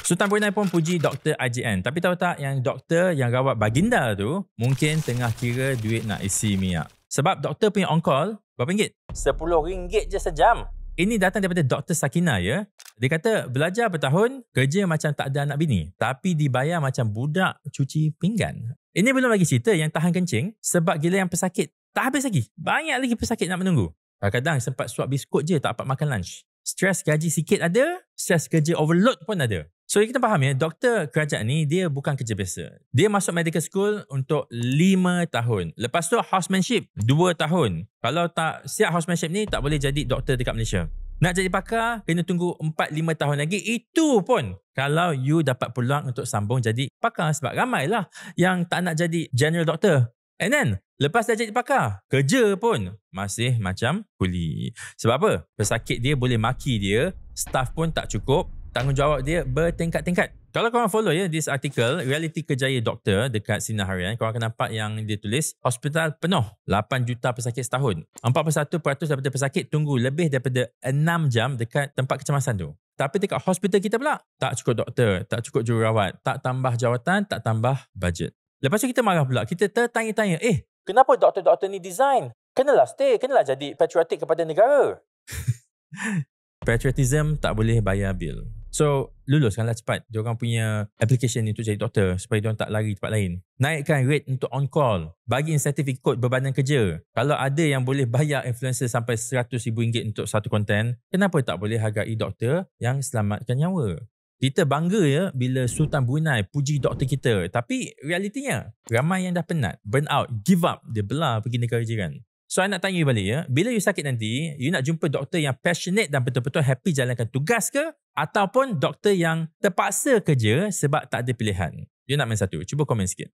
Sultan Brunei pun puji Dr. IJN. Tapi tahu tak yang doktor yang rawat baginda tu mungkin tengah kira duit nak isi minyak. Sebab doktor punya on call berapa ringgit? RM10 je sejam. Ini datang daripada Dr. Sakina ya. Dia kata belajar bertahun, kerja macam tak ada anak bini. Tapi dibayar macam budak cuci pinggan. Ini belum lagi cerita yang tahan kencing sebab gila yang pesakit. Tak habis lagi. Banyak lagi pesakit nak menunggu. Kadang-kadang sempat suap biskut je tak dapat makan lunch. Stres gaji sikit ada, stres kerja overload pun ada. So kita faham ya, doktor kerajaan ni dia bukan kerja biasa. Dia masuk medical school untuk 5 tahun. Lepas tu housemanship 2 tahun. Kalau tak siap housemanship ni tak boleh jadi doktor dekat Malaysia. Nak jadi pakar kena tunggu 4-5 tahun lagi. Itu pun kalau you dapat peluang untuk sambung jadi pakar. Sebab ramailah yang tak nak jadi general doctor. And then lepas dah jadi pakar, kerja pun masih macam kuli. Sebab apa? Pesakit dia boleh maki dia, staff pun tak cukup, tanggungjawab dia bertingkat-tingkat. Kalau korang follow ya this article, Realiti Kerjaya Doktor dekat Sinar Harian, korang akan nampak yang dia tulis hospital penuh 8 juta pesakit setahun. 41% daripada pesakit tunggu lebih daripada 6 jam dekat tempat kecemasan tu. Tapi dekat hospital kita pula, tak cukup doktor, tak cukup jururawat, tak tambah jawatan, tak tambah budget. Lepas tu kita marah pula, kita tertanya-tanya, kenapa doktor-doktor ni design? Kenalah stay, kenalah jadi patriotik kepada negara. Patriotism tak boleh bayar bil. So, luluskanlah cepat diorang punya application ni untuk jadi doktor supaya diorang tak lari tempat lain. Naikkan rate untuk on call. Bagi insentif ikut berbadan kerja. Kalau ada yang boleh bayar influencer sampai RM100,000 untuk satu konten, kenapa tak boleh hargai doktor yang selamatkan nyawa? Kita bangga ya bila Sultan Brunei puji doktor kita. Tapi realitinya, ramai yang dah penat, burn out, give up, dia belah pergi negara jiran. So, I nak tanya you balik ya. Bila you sakit nanti, you nak jumpa doktor yang passionate dan betul-betul happy jalankan tugas ke? Ataupun doktor yang terpaksa kerja sebab tak ada pilihan? You nak main satu? Cuba komen sikit.